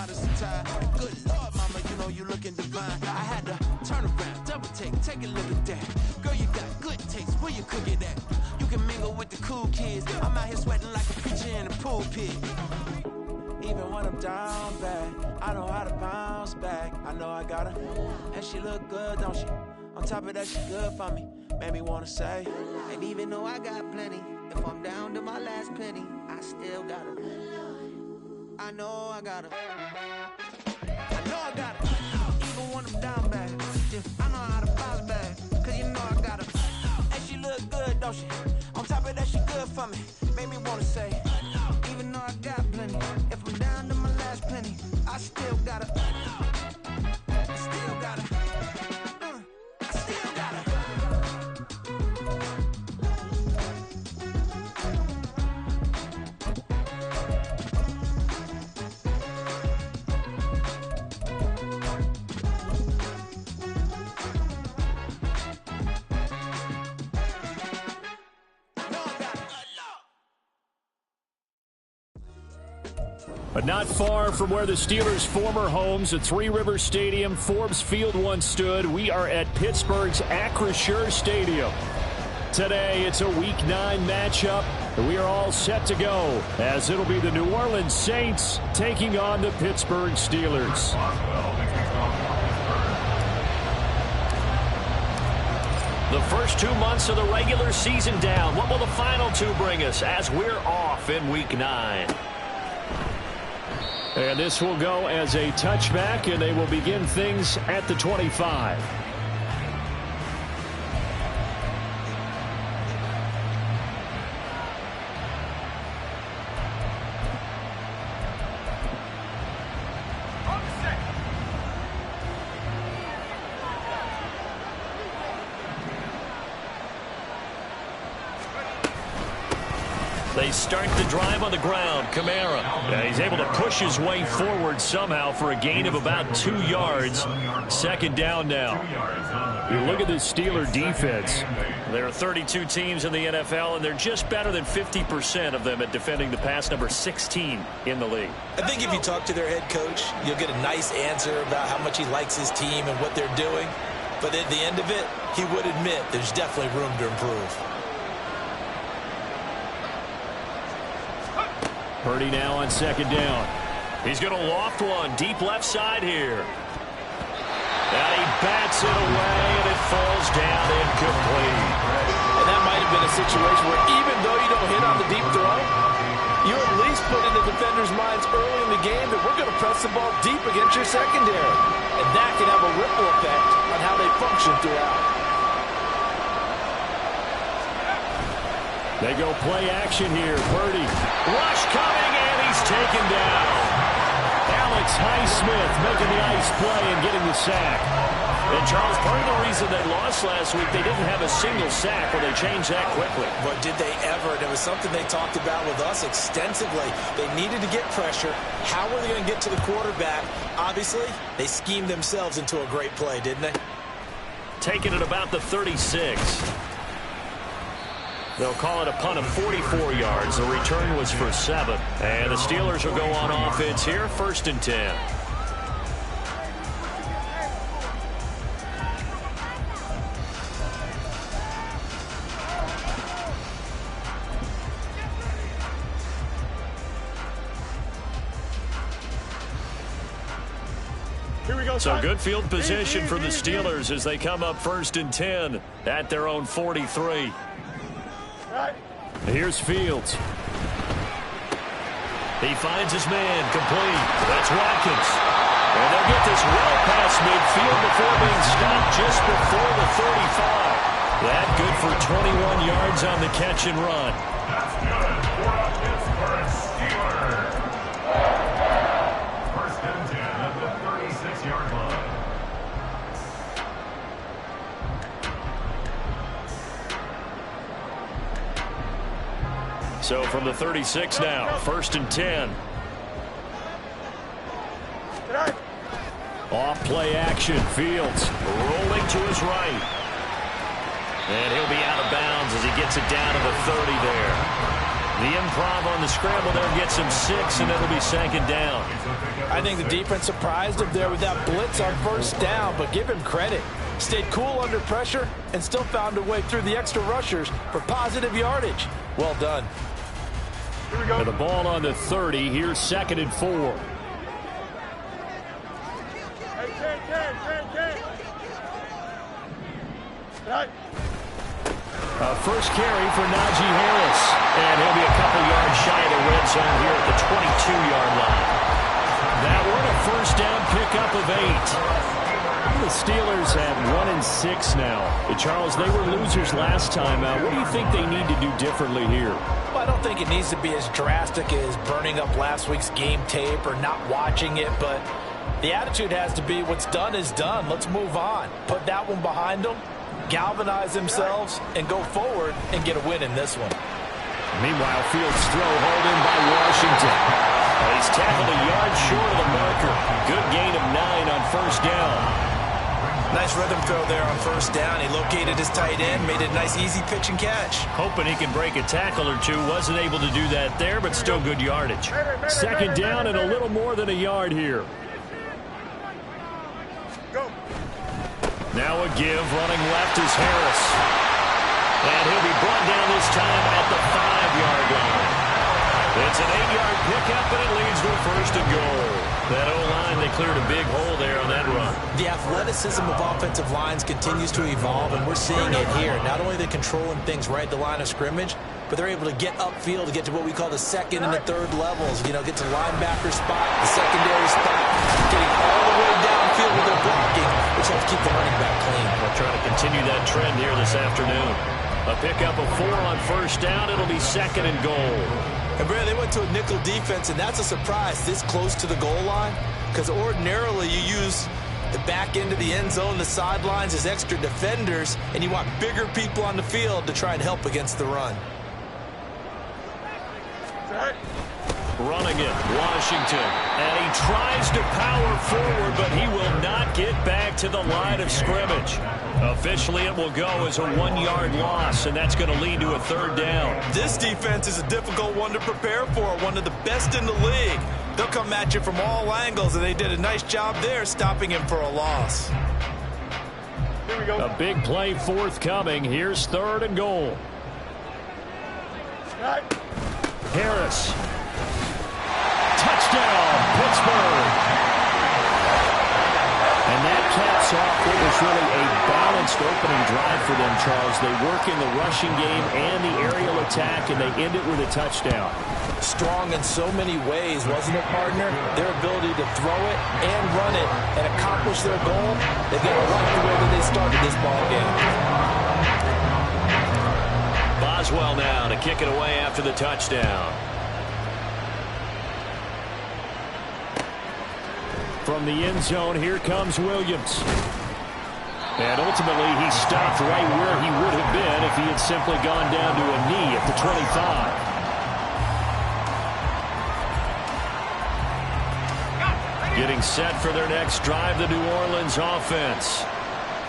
modest attire. Good Lord, mama, you know you looking divine. I had to turn around, double take a look at that. Girl, you got good taste, where you cook it at? You can mingle with the cool kids. I'm out here sweating like a preacher in the pulpit. Even when I'm down bad, I know how to bounce back. I know I got her, and she look good, don't she? On top of that, she good for me. Made me wanna say, and even though I got plenty, if I'm down to my last penny, I still got her. I know I got her. I know I got her. Even when I'm down bad, yeah, I know how to bounce back. Cause you know I got her. And she look good, don't she? On top of that, she good for me. Made me wanna say, even though I got plenty, if I'm down to my last penny, I still got her. I still got her. I still got her. But not far from where the Steelers' former homes at Three Rivers Stadium, Forbes Field once stood, we are at Pittsburgh's Acrisure Stadium. Today, it's a Week 9 matchup, and we are all set to go, as it'll be the New Orleans Saints taking on the Pittsburgh Steelers. The first 2 months of the regular season down. What will the final two bring us as we're off in Week 9? And this will go as a touchback, and they will begin things at the 25. They start the drive on the ground. Kamara. He's able to push his way forward somehow for a gain of about 2 yards. Second down now. You look at this Steeler defense. There are 32 teams in the NFL, and they're just better than 50% of them at defending the pass, number 16 in the league. I think if you talk to their head coach, you'll get a nice answer about how much he likes his team and what they're doing. But at the end of it, he would admit there's definitely room to improve. Purdy now on second down. He's going to loft one deep left side here. And he bats it away, and it falls down incomplete. And that might have been a situation where even though you don't hit on the deep throw, you at least put in the defenders' minds early in the game that we're going to press the ball deep against your secondary. And that can have a ripple effect on how they function throughout. They go play action here. Purdy. Rush coming, and he's taken down. Alex Highsmith making the nice play and getting the sack. And, Charles, part of the reason they lost last week, they didn't have a single sack, or they changed that quickly. But did they ever? And it was something they talked about with us extensively. They needed to get pressure. How were they going to get to the quarterback? Obviously, they schemed themselves into a great play, didn't they? Taking it about the 36. They'll call it a punt of 44 yards. The return was for 7. And the Steelers will go on offense here, 1st and 10. Here we go. So good field position for the Steelers as they come up 1st and 10 at their own 43. Here's Fields. He finds his man complete. That's Watkins. And they'll get this well past midfield before being stopped just before the 35. That good for 21 yards on the catch and run. That's good for a Pittsburgh Steelers. 1st and 10 at the 36-yard line. So from the 36 now, 1st and 10. Off play action, Fields rolling to his right. And he'll be out of bounds as he gets it down to the 30 there. The improv on the scramble there gets him 6, and it'll be 2nd down. I think the defense surprised him there with that blitz on 1st down, but give him credit. Stayed cool under pressure and still found a way through the extra rushers for positive yardage. Well done. Here we go. And the ball on the 30. Here's 2nd and 4. First carry for Najee Harris. And he'll be a couple yards shy of the red zone here at the 22-yard line. That one a 1st down pickup of 8. The Steelers have 1-6 now. Charles, they were losers last time out. What do you think they need to do differently here? Well, I don't think it needs to be as drastic as burning up last week's game tape or not watching it, but the attitude has to be what's done is done. Let's move on. Put that one behind them, galvanize themselves, and go forward and get a win in this one. Meanwhile, Fields' throw hauled in by Washington. He's tackled a yard short of the marker. Good gain of 9 on 1st down. Nice rhythm throw there on 1st down. He located his tight end, made it a nice easy pitch and catch. Hoping he can break a tackle or two. Wasn't able to do that there, but still good yardage. 2nd down and a little more than a yard here. Now a give, running left is Harris. And he'll be brought down this time at the 5-yard line. It's an 8-yard pickup, and it leads to a 1st and goal. That O-line, they cleared a big hole there on that run. The athleticism of offensive lines continues to evolve, and we're seeing it here. Not only are they controlling things right at the line of scrimmage, but they're able to get upfield to get to what we call the 2nd and the 3rd levels. You know, get to the linebacker spot, the secondary spot, getting all the way downfield with their blocking, which helps keep the running back clean. We'll try to continue that trend here this afternoon. A pickup of 4 on 1st down. It'll be 2nd and goal. And Brad, they went to a nickel defense, and that's a surprise this close to the goal line, because ordinarily you use the back end of the end zone, the sidelines as extra defenders, and you want bigger people on the field to try and help against the run. Running it, Washington, and he tries to power forward, but he will not get back to the line of scrimmage. Officially, it will go as a 1-yard loss, and that's going to lead to a 3rd down. This defense is a difficult one to prepare for, one of the best in the league. They'll come at you from all angles, and they did a nice job there stopping him for a loss. Here we go. A big play forthcoming. Here's 3rd and goal. Harris. Touchdown, Pittsburgh. And that caps off what was really a balanced opening drive for them, Charles. They work in the rushing game and the aerial attack, and they end it with a touchdown. Strong in so many ways, wasn't it, partner? Their ability to throw it and run it and accomplish their goal, they're going to like the way that they started this ball game. Boswell now to kick it away after the touchdown. From the end zone, here comes Williams. And ultimately, he stopped right where he would have been if he had simply gone down to a knee at the 25. Getting set for their next drive, the New Orleans offense.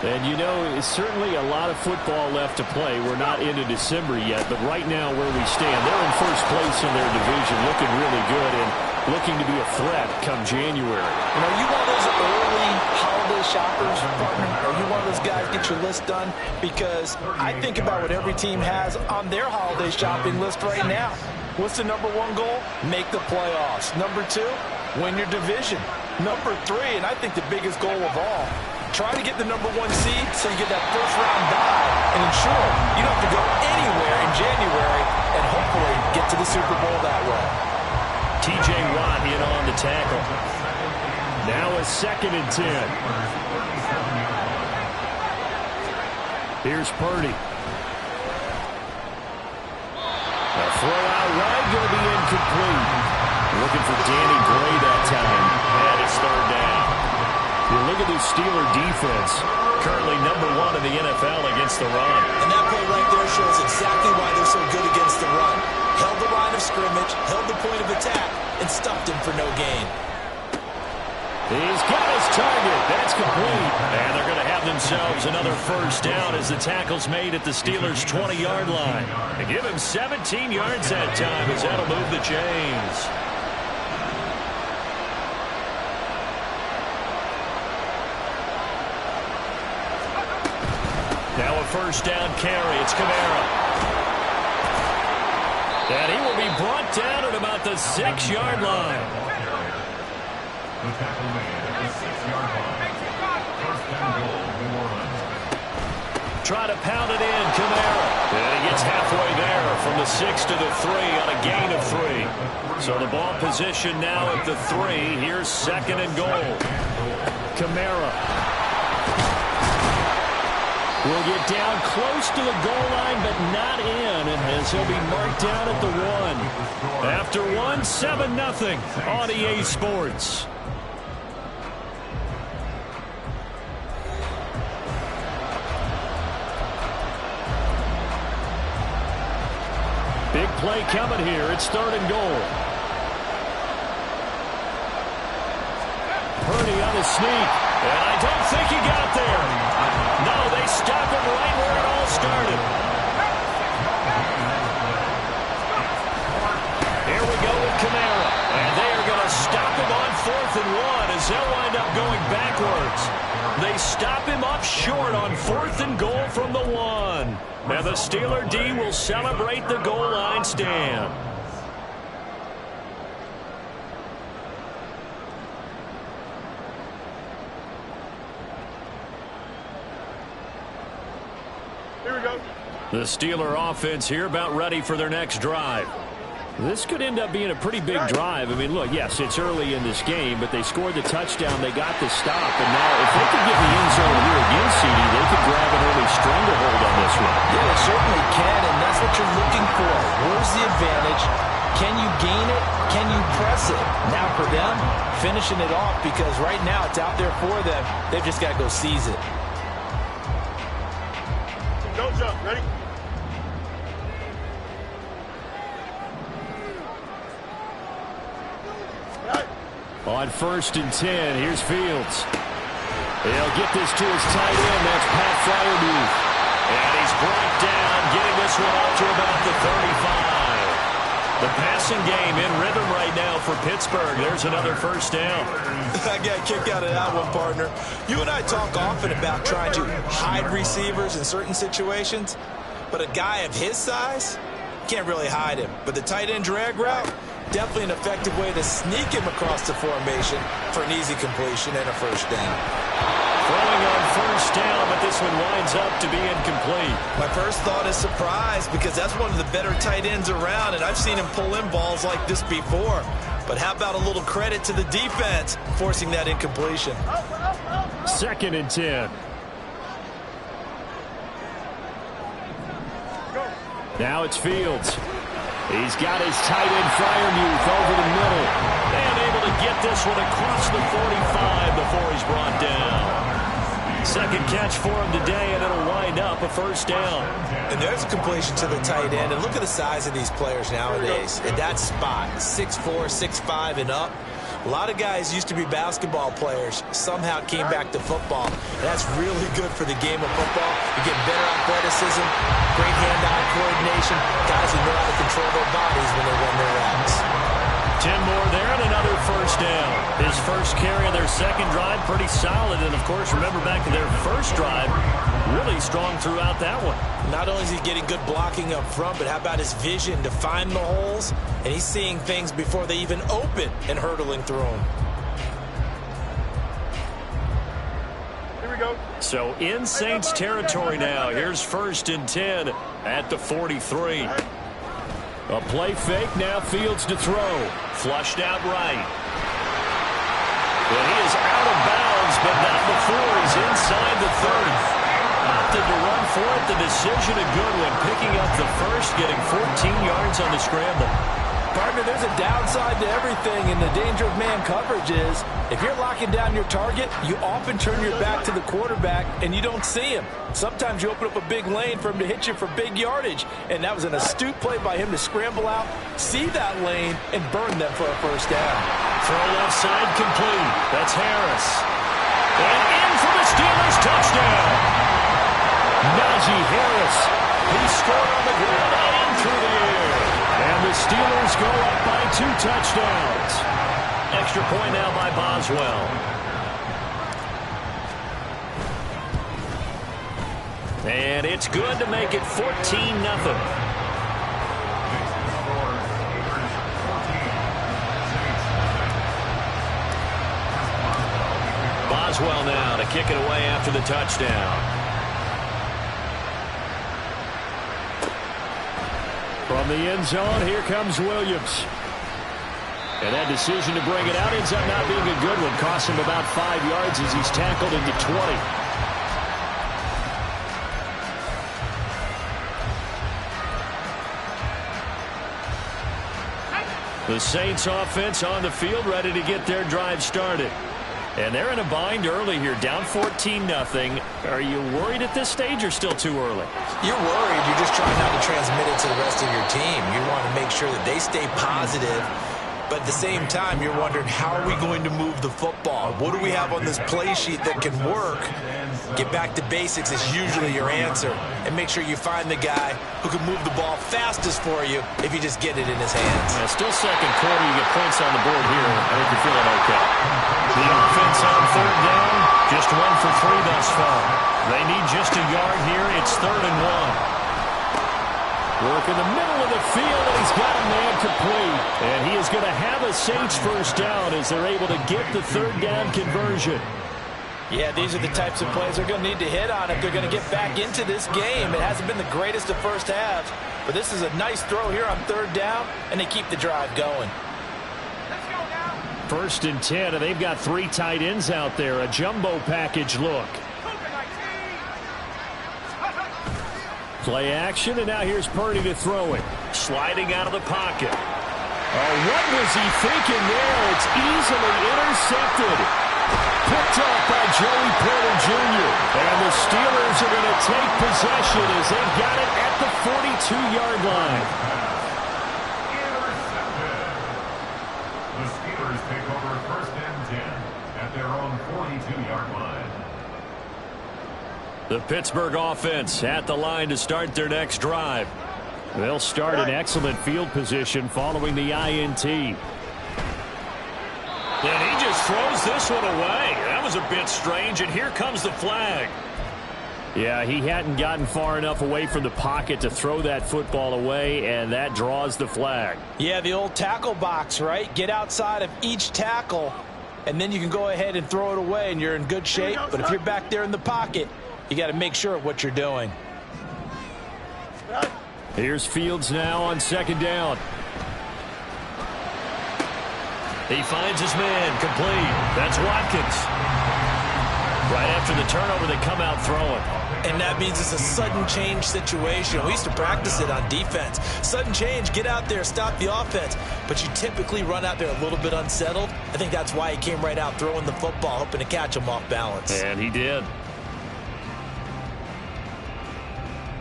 And, you know, it's certainly a lot of football left to play. We're not into December yet, but right now where we stand, they're in first place in their division, looking really good and looking to be a threat come January. You know, you one of those early holiday shoppers, partner? Are you one of those guys get your list done? Because I think about what every team has on their holiday shopping list right now. What's the number 1 goal? Make the playoffs. Number 2, win your division. Number 3, and I think the biggest goal of all, try to get the number 1 seed so you get that first-round bye and ensure you don't have to go anywhere in January and hopefully get to the Super Bowl that way. T.J. Watt in on the tackle. Now a 2nd and 10. Here's Purdy. A throw out right, going to be incomplete. Looking for Danny Gray that time. And it's 3rd down. You look at this Steeler defense, currently number 1 in the NFL against the run. And that play right there shows exactly why they're so good against the run. Held the line of scrimmage, held the point of attack, and stuffed him for no gain. He's got his target. That's complete. And they're going to have themselves another first down as the tackle's made at the Steelers' 20-yard line. They give him 17 yards that time as that'll move the chains. Now a first down carry. It's Kamara. And he will be brought down at about the 6-yard line. The tackle made at the 6-yard line. First down goal, New Orleans. Try to pound it in, Kamara. And he gets halfway there from the 6 to the 3 on a gain of 3. So the ball position now at the 3. Here's second and goal. Kamara will get down close to the goal line, but not in, as he'll be marked down at the 1. After 1, 7-0 on EA Sports. Big play coming here. It's third and goal. Purdy on the sneak. And I don't think he got there. No, they stop him right where it all started. Here we go with Kamara. And they are going to stop him on 4th and 1 as they'll wind up going backwards. They stop him up short on 4th and goal from the 1. Now the Steeler D will celebrate the goal line stand. Here we go. The Steeler offense here about ready for their next drive. This could end up being a pretty big drive. I mean, look, yes, it's early in this game, but they scored the touchdown. They got the stop. And now if they could get in the end zone here again, CD, they could grab an early stranglehold on this one. Yeah, they certainly can, and that's what you're looking for. Where's the advantage? Can you gain it? Can you press it? Now for them, finishing it off, because right now it's out there for them. They've just got to go seize it. Don't jump. Ready? On 1st and 10, here's Fields. He'll get this to his tight end. That's Pat Freiermuth. And he's brought down, getting this one out to about the 35. The passing game in rhythm right now for Pittsburgh. There's another first down. I got a kick out of that one, partner. You and I talk often about trying to hide receivers in certain situations, but a guy of his size can't really hide him. But the tight end drag route, definitely an effective way to sneak him across the formation for an easy completion and a first down. Throwing on first down, but this one winds up to be incomplete. My first thought is surprise, because that's one of the better tight ends around, and I've seen him pull in balls like this before. But how about a little credit to the defense forcing that incompletion? 2nd and 10. Now it's Fields. He's got his tight end Freiermuth over the middle. And able to get this one across the 45 before he's brought down. Second catch for him today, and it'll wind up a first down. And there's a completion to the tight end. And look at the size of these players nowadays. In that spot, 6'4", 6'5", and up. A lot of guys used to be basketball players, somehow came back to football. And that's really good for the game of football. You get better athleticism, great hand-eye coordination, guys who know how to control their bodies when they run their routes. 10 more there and another first down. His first carry of their second drive, pretty solid. And, of course, remember back to their first drive, really strong throughout that one. Not only is he getting good blocking up front, but how about his vision to find the holes? And he's seeing things before they even open and hurdling through them. Here we go. So in Saints territory now. Here's 1st and 10 at the 43. A play fake, now Fields to throw. Flushed out right. And he is out of bounds, but not before he's inside the 30. Opted to run for it. The decision a good one. Picking up the first, getting 14 yards on the scramble. Partner, there's a downside to everything, and the danger of man coverage is if you're locking down your target, you often turn your back to the quarterback and you don't see him. Sometimes you open up a big lane for him to hit you for big yardage, and that was an astute play by him to scramble out, see that lane, and burn them for a first down. Throw left side complete. That's Harris. And in for the Steelers touchdown. Najee Harris. He scored on the ground and through the air. And the Steelers go up by 2 touchdowns. Extra point now by Boswell. And it's good to make it 14-0. Boswell now to kick it away after the touchdown. From the end zone, here comes Williams. And that decision to bring it out ends up not being a good one. Costs him about 5 yards as he's tackled into 20. The Saints offense on the field ready to get their drive started. And they're in a bind early here, down 14-0. Are you worried at this stage or still too early? You're worried. You're just trying not to transmit it to the rest of your team. You want to make sure that they stay positive. But at the same time, you're wondering, how are we going to move the football? What do we have on this play sheet that can work? Get back to basics is usually your answer. And make sure you find the guy who can move the ball fastest for you if you just get it in his hands. Yeah, still second quarter. You get points on the board here. I think you're feeling okay. The offense on third down, just 1 for 3 thus far. They need just a yard here. It's 3rd and 1. Work in the middle of the field, and he's got a man complete. And he is going to have a Saints first down as they're able to get the 3rd down conversion. Yeah, these are the types of plays they're going to need to hit on if they're going to get back into this game. It hasn't been the greatest of first halves, but this is a nice throw here on 3rd down, and they keep the drive going. 1st and 10, and they've got 3 tight ends out there. A jumbo package look. Play action, and now here's Purdy to throw it. Sliding out of the pocket. Oh, what was he thinking there? It's easily intercepted. Picked up by Joey Porter Jr. And the Steelers are going to take possession as they've got it at the 42-yard line. Intercepted. The Steelers take over 1st and 10 at their own 42-yard line. The Pittsburgh offense at the line to start their next drive. They'll start in excellent field position following the INT. And he just throws this one away. That was a bit strange, and here comes the flag. Yeah, he hadn't gotten far enough away from the pocket to throw that football away, and that draws the flag. Yeah, the old tackle box, right? Get outside of each tackle, and then you can go ahead and throw it away, and you're in good shape. But if you're back there in the pocket, you got to make sure of what you're doing. Here's Fields now on 2nd down. He finds his man complete. That's Watkins. Right after the turnover, they come out throwing. And that means it's a sudden change situation. We used to practice it on defense. Sudden change, get out there, stop the offense. But you typically run out there a little bit unsettled. I think that's why he came right out throwing the football, hoping to catch him off balance. And he did.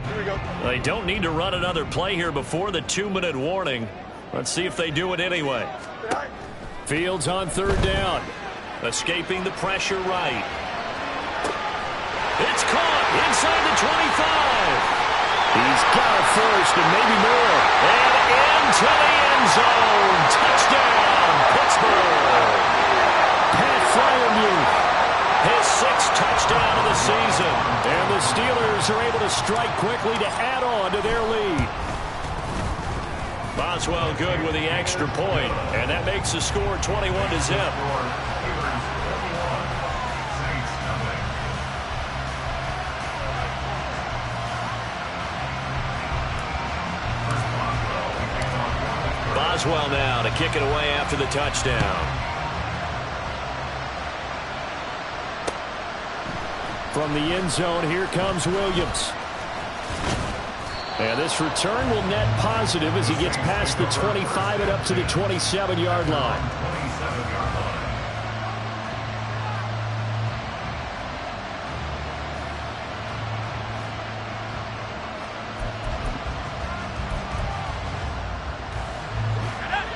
Here we go. They don't need to run another play here before the 2-minute warning. Let's see if they do it anyway. Fields on 3rd down. Escaping the pressure right. It's caught inside the 25. He's got it first and maybe more. And into the end zone. Touchdown, Pittsburgh. Pat Fryermuth. His 6th touchdown of the season. And the Steelers are able to strike quickly to add on to their lead. Boswell good with the extra point, and that makes the score 21-0. Boswell now to kick it away after the touchdown. From the end zone, here comes Williams. And this return will net positive as he gets past the 25 and up to the 27-yard line.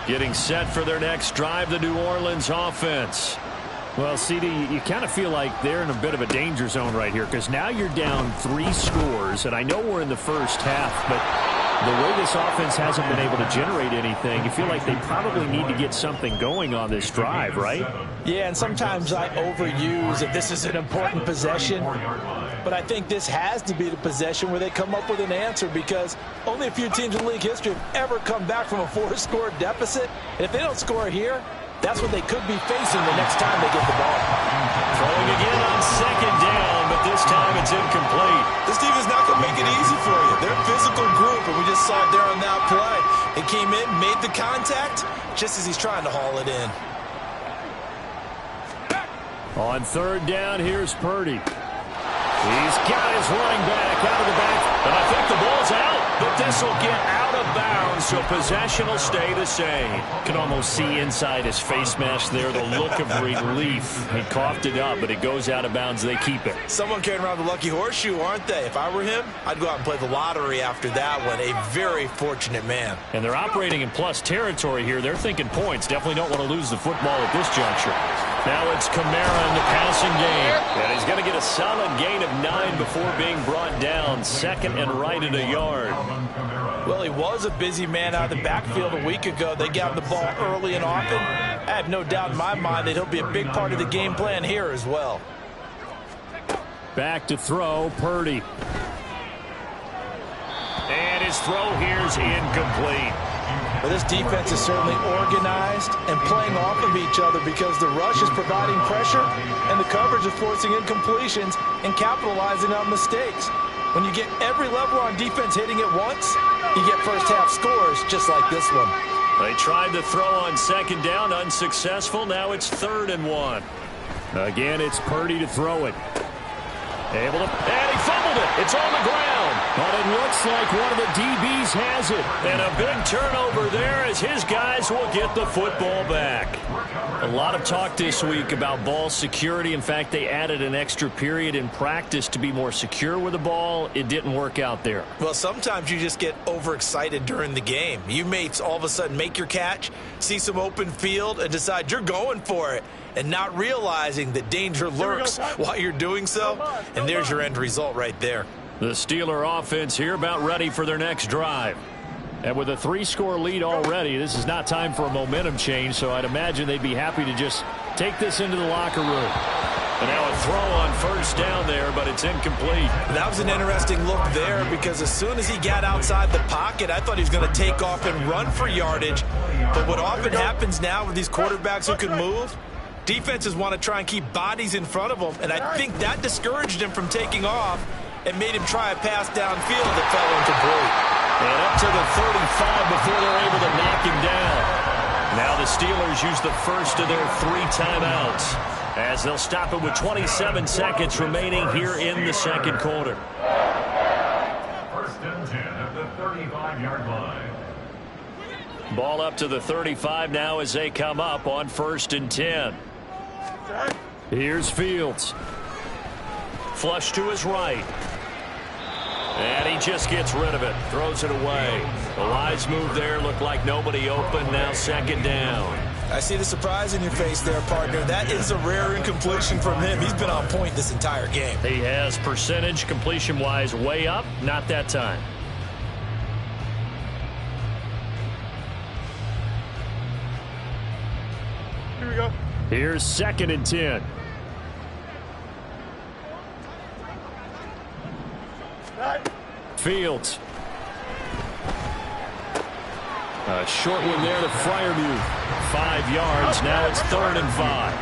Getting set for their next drive, the New Orleans offense. Well, CD, you kind of feel like they're in a bit of a danger zone right here because now you're down 3 scores, and I know we're in the first half, but the way this offense hasn't been able to generate anything, you feel like they probably need to get something going on this drive, right? Yeah, and sometimes I overuse that this is an important possession, but I think this has to be the possession where they come up with an answer because only a few teams in league history have ever come back from a 4-score deficit. And if they don't score here, that's what they could be facing the next time they get the ball. Throwing again on second down, but this time it's incomplete. This team is not going to make it easy for you. They're a physical group, and we just saw it there on that play. They came in, made the contact, just as he's trying to haul it in. On third down, here's Purdy. He's got his running back out of the back, and I think the ball's out, but this will get out of bounds, so possession will stay the same. Can almost see inside his face mask there the look of relief. He coughed it up, but it goes out of bounds. They keep it. Someone carrying around the lucky horseshoe, aren't they? If I were him, I'd go out and play the lottery after that one. A very fortunate man. And they're operating in plus territory here. They're thinking points. Definitely don't want to lose the football at this juncture. Now it's Kamara in the passing game. And he's going to get a solid gain of 9 before being brought down. Second and right at a yard. Well, he was a busy man out of the backfield a week ago. They got him the ball early and often. I have no doubt in my mind that he'll be a big part of the game plan here as well. Back to throw, Purdy. And his throw here's incomplete. Well, this defense is certainly organized and playing off of each other because the rush is providing pressure and the coverage is forcing incompletions and capitalizing on mistakes. When you get every level on defense hitting at once, you get first half scores just like this one. They tried to throw on second down, unsuccessful. Now it's 3rd and 1. Again, it's Purdy to throw it. Able to, and he fumbled it. It's on the ground. But it looks like one of the DBs has it. And a big turnover there as his guys will get the football back. A lot of talk this week about ball security. In fact, they added an extra period in practice to be more secure with the ball. It didn't work out there. Well, sometimes you just get overexcited during the game. You may all of a sudden make your catch, see some open field, and decide you're going for it, and not realizing that danger lurks while you're doing so. And there's your end result right there. The Steeler offense here about ready for their next drive. And with a 3-score lead already, this is not time for a momentum change, so I'd imagine they'd be happy to just take this into the locker room. And now a throw on first down there, but it's incomplete. That was an interesting look there because as soon as he got outside the pocket, I thought he was going to take off and run for yardage. But what often happens now with these quarterbacks who can move, defenses want to try and keep bodies in front of them, and I think that discouraged him from taking off and made him try a pass downfield that fell incomplete. And up to the 35 before they're able to knock him down. Now the Steelers use the first of their 3 timeouts as they'll stop it with 27 seconds remaining here in the second quarter. First and 10 at the 35-yard line. Ball up to the 35 now as they come up on 1st and 10. Here's Fields. Flush to his right. And he just gets rid of it. Throws it away. The wise move there. Looked like nobody open. Now 2nd down. I see the surprise in your face there, partner. That is a rare incompletion from him. He's been on point this entire game. He has percentage completion-wise way up. Not that time. Here we go. Here's 2nd and 10. Fields. A short one there to Freiermuth. 5 yards. Now it's 3rd and 5.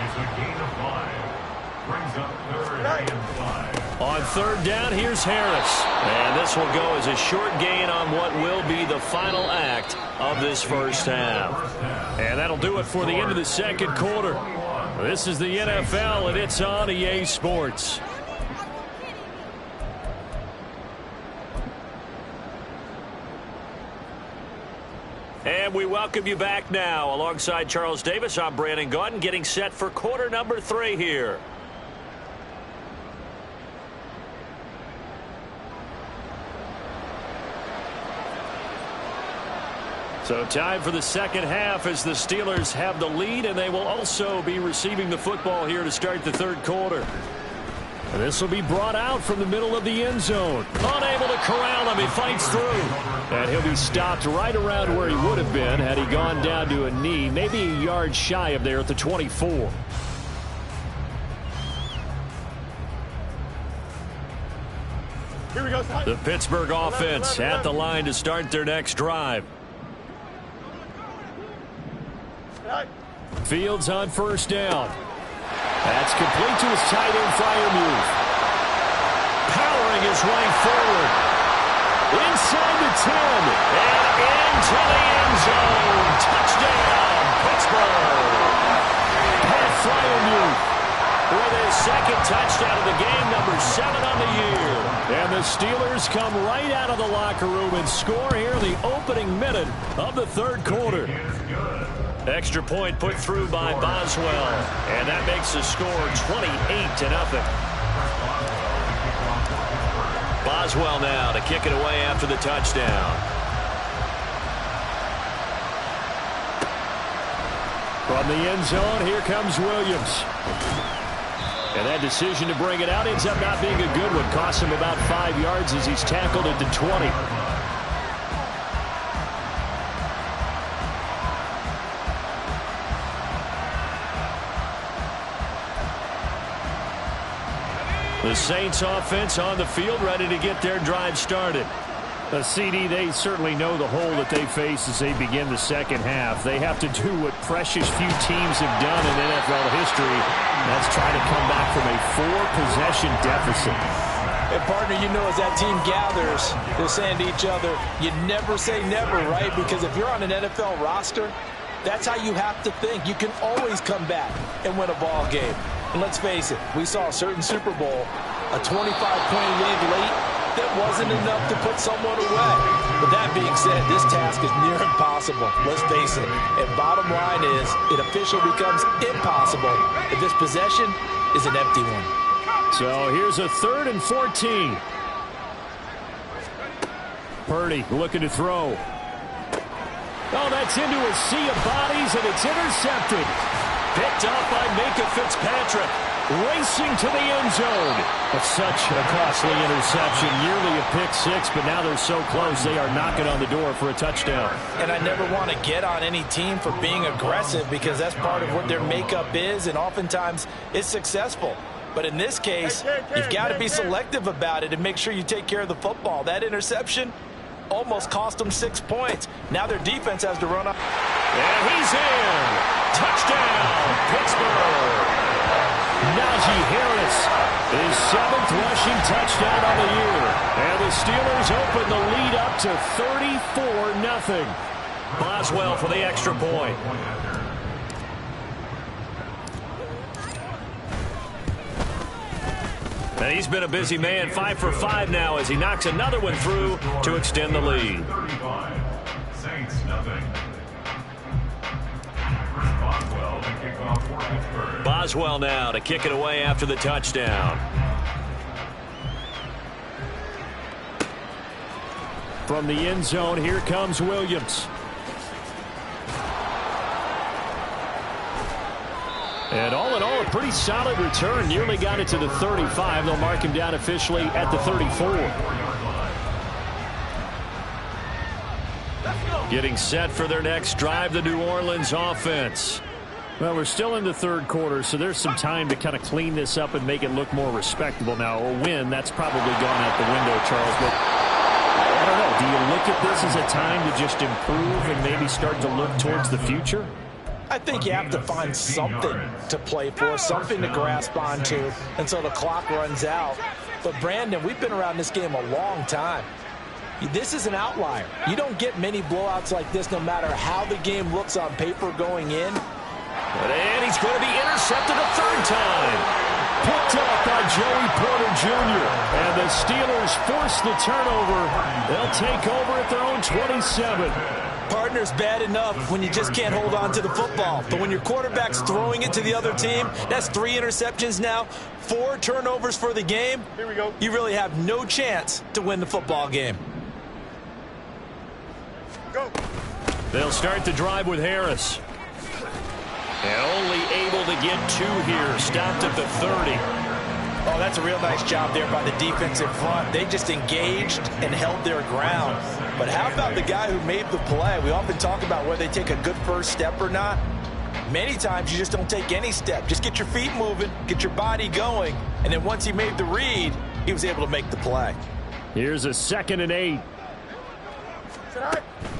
It's a gain of 5. Brings up 3rd and 5. On 3rd down, here's Harris. And this will go as a short gain on what will be the final act of this first half. And that'll do it for the end of the second quarter. This is the NFL, and it's on EA Sports. And we welcome you back now. Alongside Charles Davis, I'm Brandon Gaudin, getting set for quarter number 3 here. So time for the second half as the Steelers have the lead, and they will also be receiving the football here to start the third quarter. And this will be brought out from the middle of the end zone. Unable to corral him. He fights through. And he'll be stopped right around where he would have been had he gone down to a knee, maybe a yard shy of there at the 24. Here we go. The Pittsburgh offense at the line to start their next drive. Fields on first down. That's complete to his tight end, Freiermuth. Powering his way forward. Inside the 10. And into the end zone. Touchdown, Pittsburgh. Pat Freiermuth with his second touchdown of the game, number 7 on the year. And the Steelers come right out of the locker room and score here in the opening minute of the third quarter. Extra point put through by Boswell, and that makes the score 28-0. Boswell now to kick it away after the touchdown. From the end zone, here comes Williams. And that decision to bring it out ends up not being a good one. Costs him about 5 yards as he's tackled at the 20. The Saints offense on the field, ready to get their drive started. CD, they certainly know the hole that they face as they begin the second half. They have to do what precious few teams have done in NFL history. That's trying to come back from a 4-possession deficit. And partner, you know, as that team gathers, they're saying to each other, you never say never, right? Because if you're on an NFL roster, that's how you have to think. You can always come back and win a ball game. And let's face it, we saw a certain Super Bowl, a 25-point lead late, that wasn't enough to put someone away. But that being said, this task is near impossible. Let's face it. And bottom line is, it officially becomes impossible if this possession is an empty one. So here's a 3rd and 14. Purdy looking to throw. Oh, that's into a sea of bodies, and it's intercepted. Picked up by Minka Fitzpatrick. Racing to the end zone. But such a costly interception. Nearly a pick 6, but now they're so close they are knocking on the door for a touchdown. And I never want to get on any team for being aggressive because that's part of what their makeup is, and oftentimes it's successful. But in this case, you've got to be selective about it and make sure you take care of the football. That interception almost cost them 6 points. Now their defense has to run up. And he's in. Touchdown, Pittsburgh. Najee Harris, his 7th rushing touchdown on the year. And the Steelers open the lead up to 34-0. Boswell for the extra point. And he's been a busy man, 5 for 5 now as he knocks another one through to extend the lead. Saints nothing. Boswell to kick off for Pittsburgh. Boswell now to kick it away after the touchdown. From the end zone, here comes Williams. And all in all, a pretty solid return. Nearly got it to the 35. They'll mark him down officially at the 34. Getting set for their next drive, the New Orleans offense. Well, we're still in the third quarter, so there's some time to kind of clean this up and make it look more respectable now. A win, that's probably gone out the window, Charles. But I don't know. Do you look at this as a time to just improve and maybe start to look towards the future? I think you have to find something to play for, something to grasp onto until the clock runs out. But, Brandon, we've been around this game a long time. This is an outlier. You don't get many blowouts like this no matter how the game looks on paper going in. And he's going to be intercepted a 3rd time. Picked up by Joey Porter Jr. And the Steelers force the turnover. They'll take over at their own 27. Partner's bad enough when you just can't hold on to the football. But when your quarterback's throwing it to the other team, that's 3 interceptions now, 4 turnovers for the game. Here we go. You really have no chance to win the football game. Go. They'll start the drive with Harris. And only able to get 2 here. Stopped at the 30. Oh, that's a real nice job there by the defensive front. They just engaged and held their ground. But how about the guy who made the play? We often talk about whether they take a good first step or not. Many times you just don't take any step. Just get your feet moving, get your body going, and then once he made the read, he was able to make the play. Here's a 2nd and 8.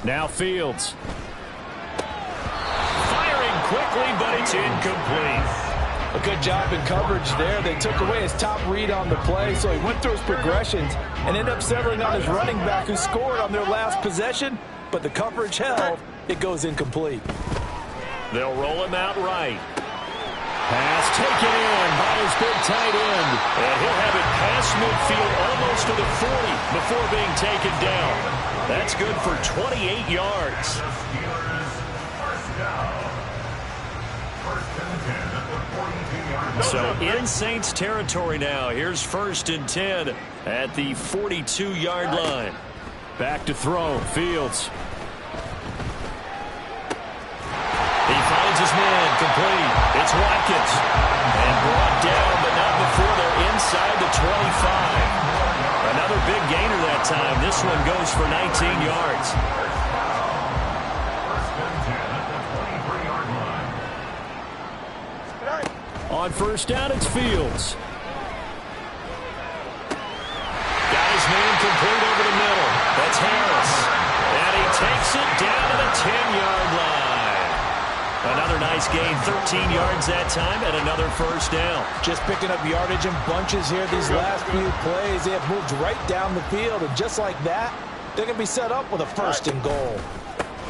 Now Fields. Firing quickly, but it's incomplete. A good job in coverage there. They took away his top read on the play, so he went through his progressions and ended up settling on his running back who scored on their last possession, but the coverage held. It goes incomplete. They'll roll him out right. Pass taken in by his big tight end. And he'll have it past midfield almost to the 40 before being taken down. That's good for 28 yards. So in Saints territory now. Here's 1st and 10 at the 42-yard line. Back to throw. Fields. He finds his man complete. It's Watkins. And brought down, but not before they're inside the 25. Another big gainer that time. This one goes for 19 yards. On 1st down, it's Fields. Got his man complete over the middle. That's Harris. And he takes it down to the 10-yard line. Another nice gain, 13 yards that time, and another 1st down. Just picking up yardage in bunches here these last few plays. They have moved right down the field, and just like that, they're going to be set up with a 1st and goal.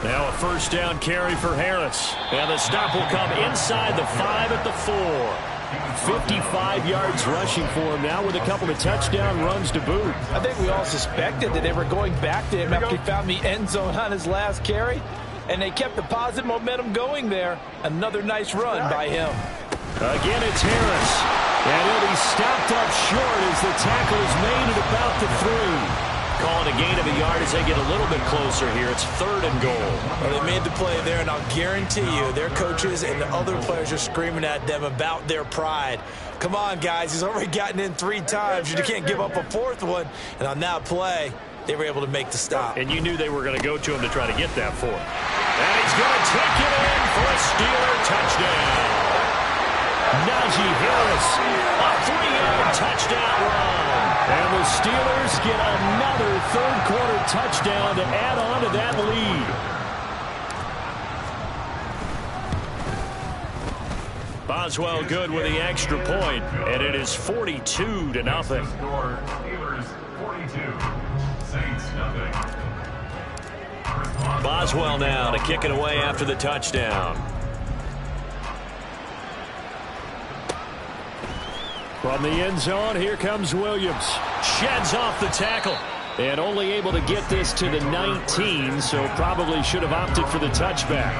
Now a 1st down carry for Harris. And the stop will come inside the 5 at the 4. 55 yards rushing for him now with a couple of touchdown runs to boot. I think we all suspected that they were going back to him after he found the end zone on his last carry. And they kept the positive momentum going there. Another nice run by him. Again, it's Harris. And he'll be stopped up short as the tackle is made at about the 3. Calling a gain of a yard as they get a little bit closer here. It's 3rd and goal. Well, they made the play there, and I'll guarantee you their coaches and the other players are screaming at them about their pride. Come on, guys. He's already gotten in 3 times. You can't give up a 4th one. And on that play, they were able to make the stop. And you knew they were going to go to him to try to get that 4th. And he's going to take it in for a Steeler touchdown. Najee Harris, a 3-yard touchdown run. And the Steelers get another 3rd-quarter touchdown to add on to that lead. Boswell good with the extra point, and it is 42-0. Steelers 42, Saints nothing. Boswell now to kick it away after the touchdown. From the end zone, here comes Williams. Sheds off the tackle. And only able to get this to the 19, so probably should have opted for the touchback.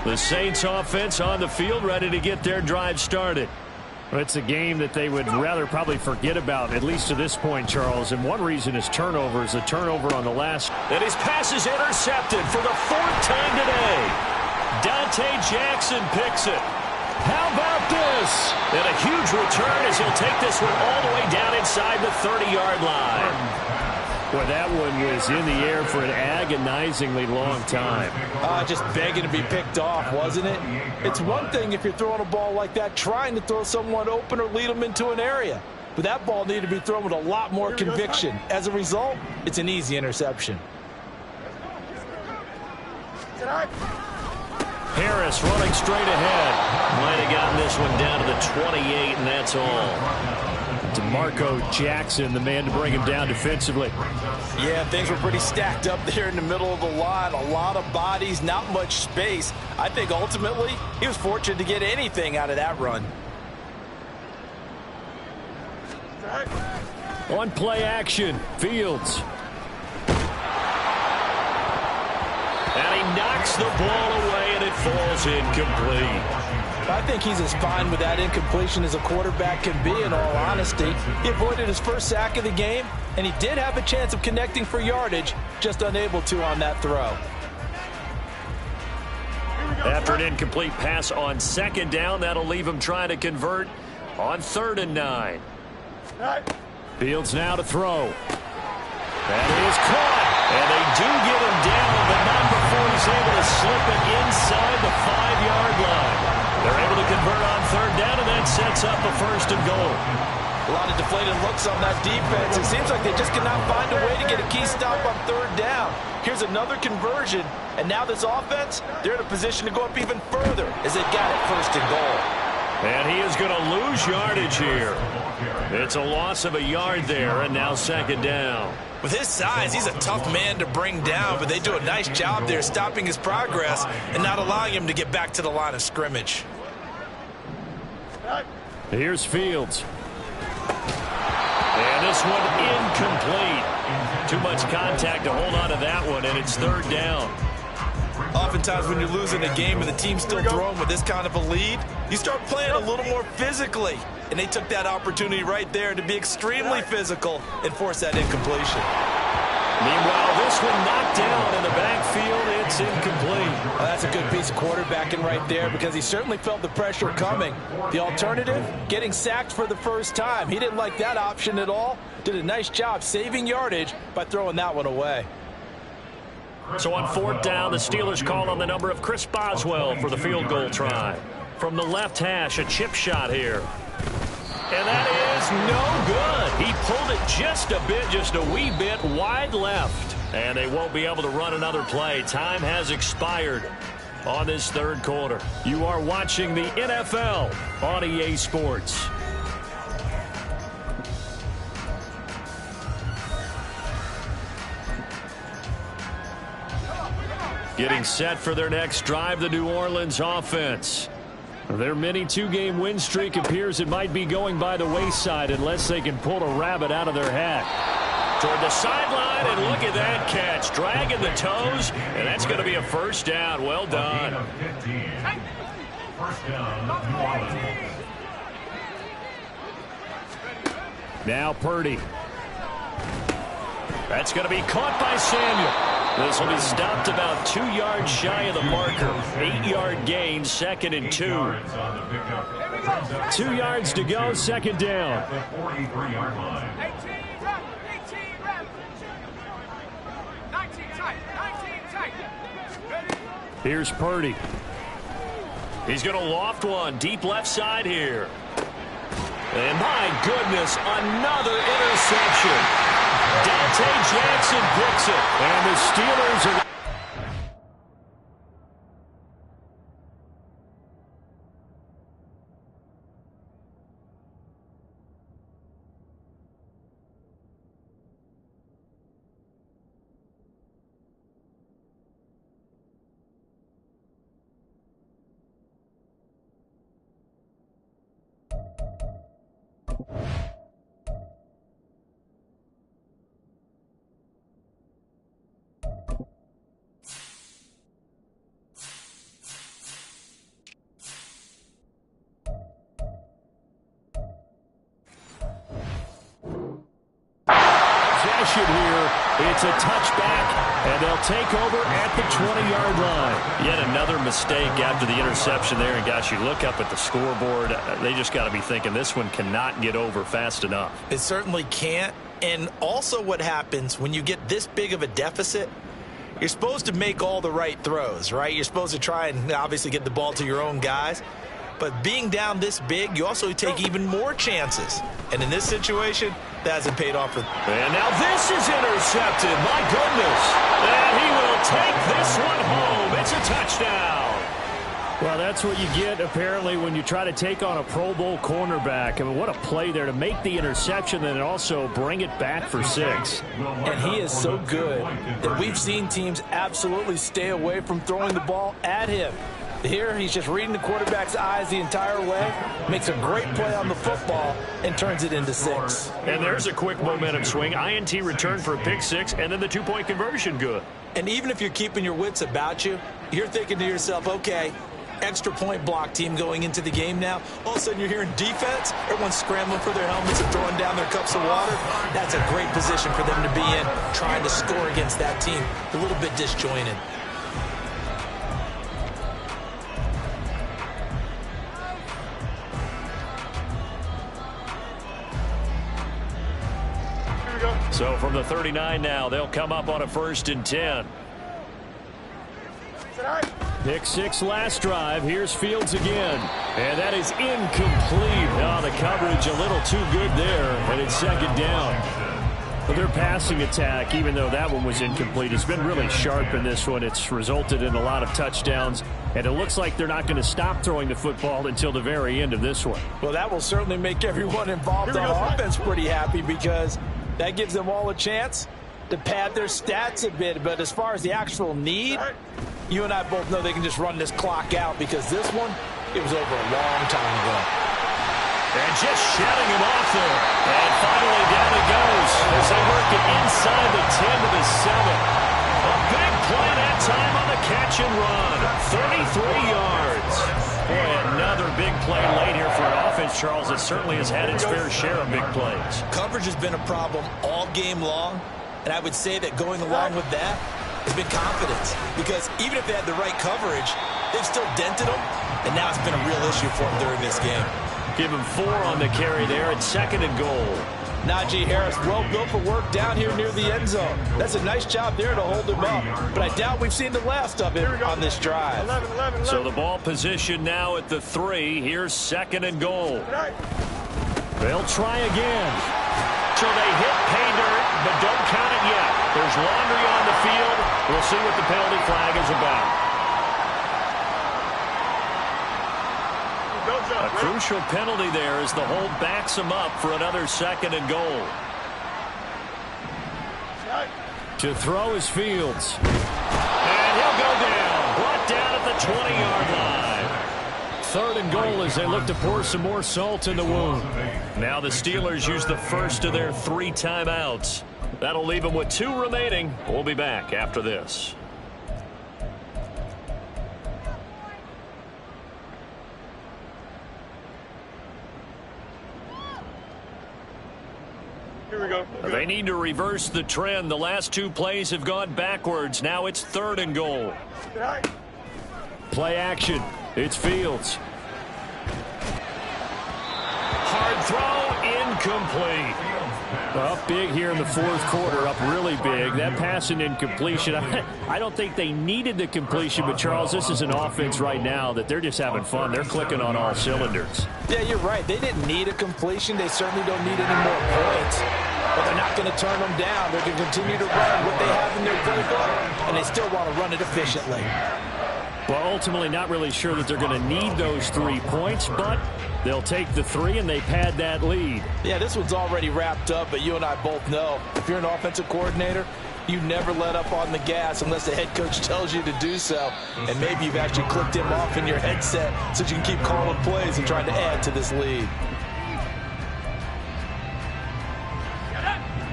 The Saints offense on the field, ready to get their drive started. It's a game that they would rather probably forget about, at least to this point, Charles. And one reason is turnovers. The turnover on the last. And his pass is intercepted for the 4th time today. Dante Jackson picks it. How about this? And a huge return as he'll take this one all the way down inside the 30-yard line. Well, that one was in the air for an agonizingly long time. Just begging to be picked off, wasn't it? It's one thing if you're throwing a ball like that, trying to throw someone open or lead them into an area. But that ball needed to be thrown with a lot more conviction. As a result, it's an easy interception. Harris running straight ahead. Might have gotten this one down to the 28, and that's all. DeMarco Jackson, the man to bring him down defensively. Yeah, things were pretty stacked up there in the middle of the line. A lot of bodies, not much space. I think ultimately he was fortunate to get anything out of that run. On play action, Fields. And he knocks the ball away, and it falls incomplete. I think he's as fine with that incompletion as a quarterback can be, in all honesty. He avoided his first sack of the game, and he did have a chance of connecting for yardage, just unable to on that throw. After an incomplete pass on second down, that'll leave him trying to convert on 3rd and 9. Fields now to throw. That is caught. And they do get him down, but not before he's able to slip it inside the 5-yard line. They're able to convert on 3rd down, and that sets up a 1st and goal. A lot of deflated looks on that defense. It seems like they just cannot find a way to get a key stop on 3rd down. Here's another conversion, and now this offense, they're in a position to go up even further as they've got it 1st and goal. And he is going to lose yardage here. It's a loss of a yard there, and now 2nd down. With his size, he's a tough man to bring down, but they do a nice job there stopping his progress and not allowing him to get back to the line of scrimmage. Here's Fields. And this one incomplete. Too much contact to hold on to that one, and it's 3rd down. Oftentimes when you're losing a game and the team's still throwing with this kind of a lead, you start playing a little more physically. And they took that opportunity right there to be extremely physical and force that incompletion. Meanwhile, this one knocked down in the backfield. It's incomplete. Well, that's a good piece of quarterbacking right there because he certainly felt the pressure coming. The alternative, getting sacked for the first time. He didn't like that option at all. Did a nice job saving yardage by throwing that one away. So on 4th down, the Steelers call on the number of Chris Boswell for the field goal try. From the left hash, a chip shot here. And that is no good. He pulled it just a wee bit wide left. And they won't be able to run another play. Time has expired on this 3rd quarter. You are watching the NFL on EA Sports. Getting set for their next drive, the New Orleans offense. Their mini 2-game win streak appears it might be going by the wayside unless they can pull a rabbit out of their hat. Toward the sideline, and look at that catch. Dragging the toes, and that's going to be a 1st down. Well done. 1st down, New Orleans. Now Purdy. That's going to be caught by Samuel. This will be stopped about 2 yards shy of the marker. 8-yard gain, 2nd and 2. 2 yards to go, 2nd down. The 43-yard line. 19 tight. Here's Purdy. He's going to loft one deep left side here. And my goodness, another interception. Dante Jackson picks it. And the Steelers are... here. It's a touchback, and they'll take over at the 20-yard line. Yet another mistake after the interception there. And, gosh, you look up at the scoreboard. They just got to be thinking this one cannot get over fast enough. It certainly can't. And also what happens when you get this big of a deficit, you're supposed to make all the right throws, right? You're supposed to try and obviously get the ball to your own guys. But being down this big, you also take even more chances. And in this situation, that hasn't paid off. And now this is intercepted. My goodness. And he will take this one home. It's a touchdown. Well, that's what you get, apparently, when you try to take on a Pro Bowl cornerback. I mean, what a play there to make the interception and also bring it back for 6. And he is so good that we've seen teams absolutely stay away from throwing the ball at him. Here, he's just reading the quarterback's eyes the entire way, makes a great play on the football, and turns it into 6. And there's a quick momentum swing. INT return for a pick 6, and then the 2-point conversion good. And even if you're keeping your wits about you, you're thinking to yourself, okay, extra point block team going into the game now. All of a sudden you're hearing defense. Everyone's scrambling for their helmets and throwing down their cups of water. That's a great position for them to be in, trying to score against that team. A little bit disjointed. So from the 39 now, they'll come up on a 1st and 10. Pick 6 last drive. Here's Fields again. And that is incomplete. Oh, the coverage a little too good there. And it's 2nd down. But their passing attack, even though that one was incomplete, has been really sharp in this one. It's resulted in a lot of touchdowns. And it looks like they're not going to stop throwing the football until the very end of this one. Well, that will certainly make everyone involved on offense pretty happy, because that gives them all a chance to pad their stats a bit. But as far as the actual need, you and I both know they can just run this clock out, because this one, it was over a long time ago. And just shutting him off there. And finally down it goes as they work it inside the 10 to the 7. A big play that time on the catch and run. 33 yards. Boy, another big play late here for an offense, Charles, that certainly has had its fair share of big plays. Coverage has been a problem all game long, and I would say that going along with that has been confidence, because even if they had the right coverage, they've still dented them, and now it's been a real issue for them during this game. Give him 4 on the carry there at 2nd and goal. Najee Harris, well built for work down here near the end zone. That's a nice job there to hold him up, but I doubt we've seen the last of it on this drive. 11. So the ball position now at the 3. Here's 2nd and goal. They'll try again. So they hit pay dirt, but don't count it yet. There's laundry on the field. We'll see what the penalty flag is about. A crucial penalty there as the hold backs him up for another 2nd and goal. To throw is Fields. And he'll go down. Brought down at the 20-yard line. 3rd and goal as they look to pour some more salt in the wound. Now the Steelers use the first of their 3 timeouts. That'll leave them with 2 remaining. We'll be back after this. Here we go. They need to reverse the trend. The last 2 plays have gone backwards. Now it's 3rd and goal. Play action. It's Fields. Hard throw, incomplete. Up big here in the 4th quarter, up really big. That pass and incompletion, I don't think they needed the completion, but Charles, this is an offense right now that they're just having fun. They're clicking on all cylinders. Yeah, you're right. They didn't need a completion. They certainly don't need any more points. But they're not going to turn them down. They're going to continue to run what they have in their playbook, and they still want to run it efficiently. Well, ultimately not really sure that they're going to need those 3 points, but they'll take the 3 and they pad that lead. Yeah, this one's already wrapped up, but you and I both know if you're an offensive coordinator, you never let up on the gas unless the head coach tells you to do so. And maybe you've actually clicked him off in your headset so you can keep calling plays and trying to add to this lead.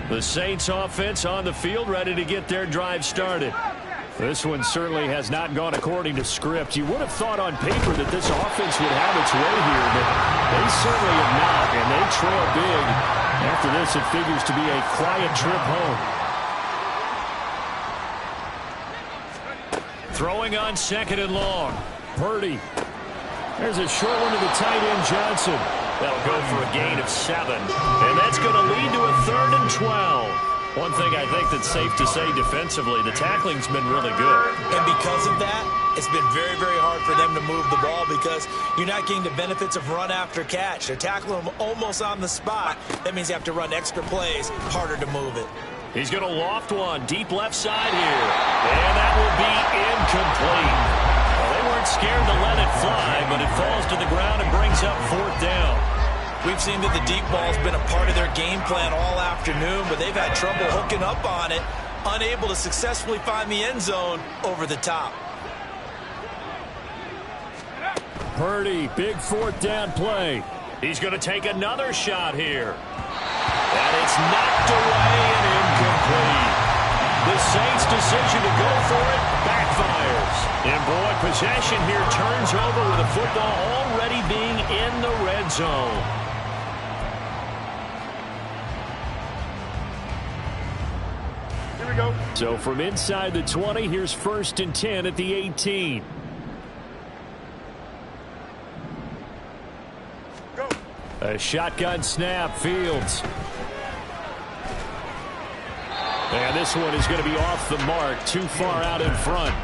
The Saints offense on the field, ready to get their drive started. This one certainly has not gone according to script. You would have thought on paper that this offense would have its way here, but they certainly have not, and they trail big. After this, it figures to be a quiet trip home. Throwing on 2nd and long. Purdy. There's a short one to the tight end, Johnson. That'll go for a gain of 7. And that's going to lead to a 3rd and 12. One thing I think that's safe to say defensively, the tackling's been really good. And because of that, it's been very, very hard for them to move the ball, because you're not getting the benefits of run after catch. They're tackling them almost on the spot. That means you have to run extra plays, harder to move it. He's going to loft one deep left side here. And that will be incomplete. Well, they weren't scared to let it fly, but it falls to the ground and brings up 4th down. We've seen that the deep ball's been a part of their game plan all afternoon, but they've had trouble hooking up on it, unable to successfully find the end zone over the top. Purdy, big 4th down play. He's going to take another shot here. And it's knocked away and incomplete. The Saints' decision to go for it backfires. And boy, possession here turns over with the football already being in the red zone. Here we go. So from inside the 20, here's 1st and 10 at the 18. Go. A shotgun snap, Fields. And this one is going to be off the mark, too far out in front.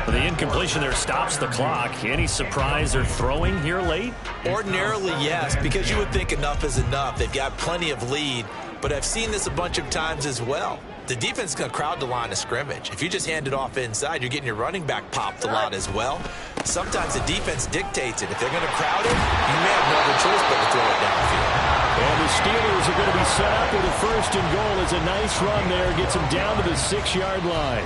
The incompletion there stops the clock. Any surprise they're throwing here late? Ordinarily, yes, because you would think enough is enough. They've got plenty of lead, but I've seen this a bunch of times as well. The defense is going to crowd the line of scrimmage. If you just hand it off inside, you're getting your running back popped a lot as well. Sometimes the defense dictates it. If they're going to crowd it, you may have no other choice but to throw it downfield. And the Steelers are going to be set up with a 1st and goal. It's a nice run there. Gets them down to the 6-yard line.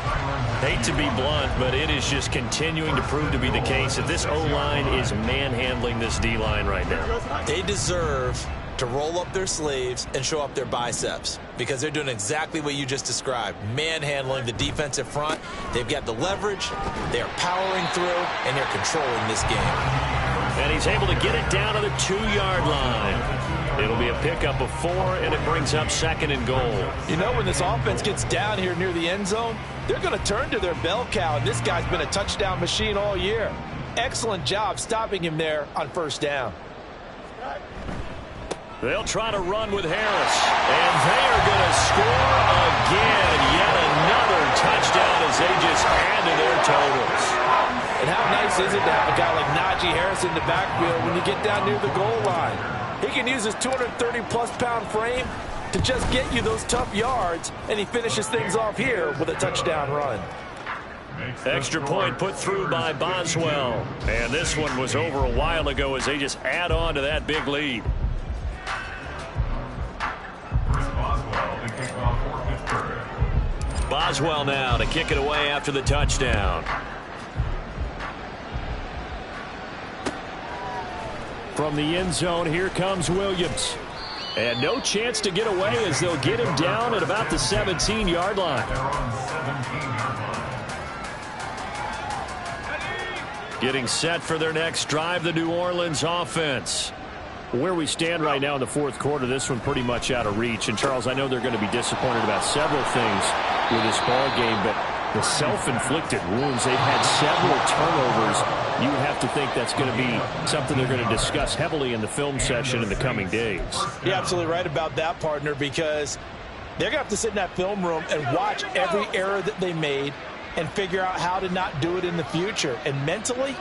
Hate to be blunt, but it is just continuing to prove to be the case that this O-line is manhandling this D-line right now. They deserve to roll up their sleeves and show up their biceps because they're doing exactly what you just described, manhandling the defensive front. They've got the leverage, they're powering through, and they're controlling this game. And he's able to get it down to the 2-yard line. It'll be a pickup of 4, and it brings up 2nd and goal. You know, when this offense gets down here near the end zone, they're going to turn to their bell cow, and this guy's been a touchdown machine all year. Excellent job stopping him there on 1st down. They'll try to run with Harris, and they are going to score again. Yet another touchdown as they just add to their totals. And how nice is it to have a guy like Najee Harris in the backfield when you get down near the goal line? He can use his 230-plus pound frame to just get you those tough yards, and he finishes things off here with a touchdown run. Extra point put through by Boswell. And this one was over a while ago as they just add on to that big lead. Boswell now to kick it away after the touchdown. From the end zone, here comes Williams. And no chance to get away as they'll get him down at about the 17-yard line. Getting set for their next drive, the New Orleans offense. Where we stand right now in the 4th quarter, this one pretty much out of reach. And, Charles, I know they're going to be disappointed about several things with this ball game, but the self-inflicted wounds, they've had several turnovers. You would have to think that's going to be something they're going to discuss heavily in the film session in the coming days. You're absolutely right about that, partner, because they're going to have to sit in that film room and watch every error that they made and figure out how to not do it in the future. And mentally,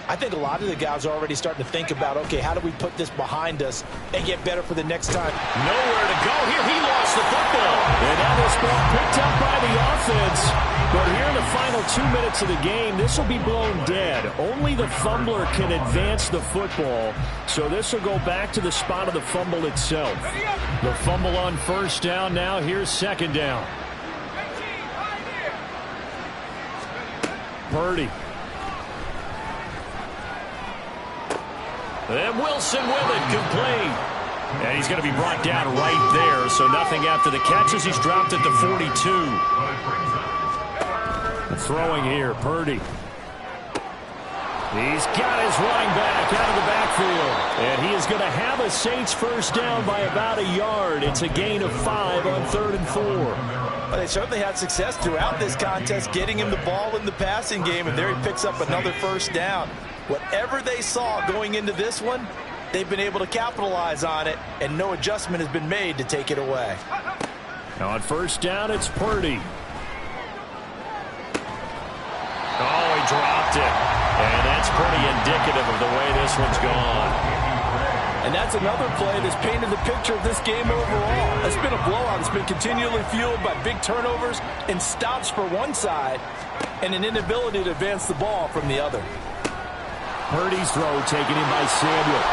I think a lot of the guys are already starting to think about, okay, how do we put this behind us and get better for the next time? Nowhere to go here. He lost the football. And now this ball picked up by the offense. But here in the final 2 minutes of the game, this will be blown dead. Only the fumbler can advance the football. So this will go back to the spot of the fumble itself. The fumble on 1st down. Now here's 2nd down. Purdy. And Wilson with it, complete. And he's going to be brought down right there, so nothing after the catches. He's dropped it to 42. Throwing here, Purdy. He's got his running back out of the backfield. And he is going to have a Saints 1st down by about a yard. It's a gain of 5 on 3rd and 4. Well, they certainly had success throughout this contest getting him the ball in the passing game, and there he picks up another 1st down. Whatever they saw going into this one, they've been able to capitalize on it, and no adjustment has been made to take it away. Now on 1st down, it's Purdy. Oh, he dropped it. And that's pretty indicative of the way this one's gone. And that's another play that's painted the picture of this game overall. It's been a blowout. It's been continually fueled by big turnovers and stops for one side and an inability to advance the ball from the other. Purdy's throw taken in by Samuel.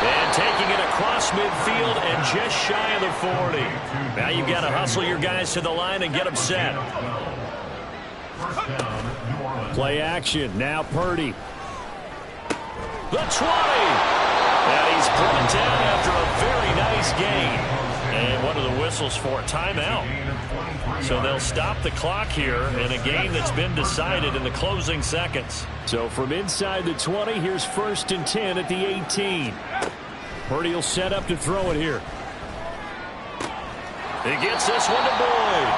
And taking it across midfield and just shy of the 40. Now you've got to hustle your guys to the line and get them set. Play action. Now Purdy. The 20. And he's brought down after a very nice gain. And one of the whistles for a timeout. So they'll stop the clock here in a game that's been decided in the closing seconds. So from inside the 20, here's 1st and 10 at the 18. Purdy will set up to throw it here. He gets this one to Boyd.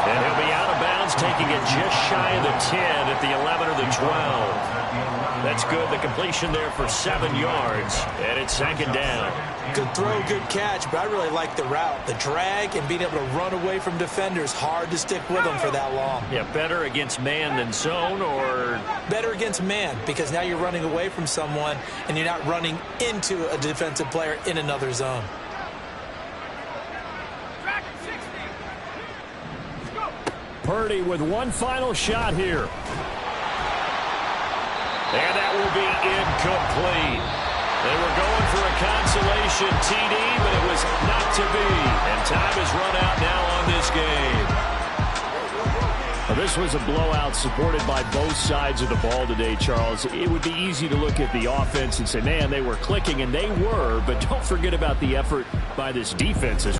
And he'll be out of bounds, taking it just shy of the 10 at the 11 or the 12. That's good. The completion there for 7 yards. And it's 2nd down. Good throw, good catch, but I really like the route. The drag and being able to run away from defenders. Hard to stick with them for that long. Yeah, better against man than zone, or? Better against man, because now you're running away from someone and you're not running into a defensive player in another zone. Purdy with one final shot here. And that will be incomplete. They were going for a consolation TD, but it was not to be. And time has run out now on this game. Well, this was a blowout supported by both sides of the ball today, Charles. It would be easy to look at the offense and say, man, they were clicking, and they were, but don't forget about the effort by this defense as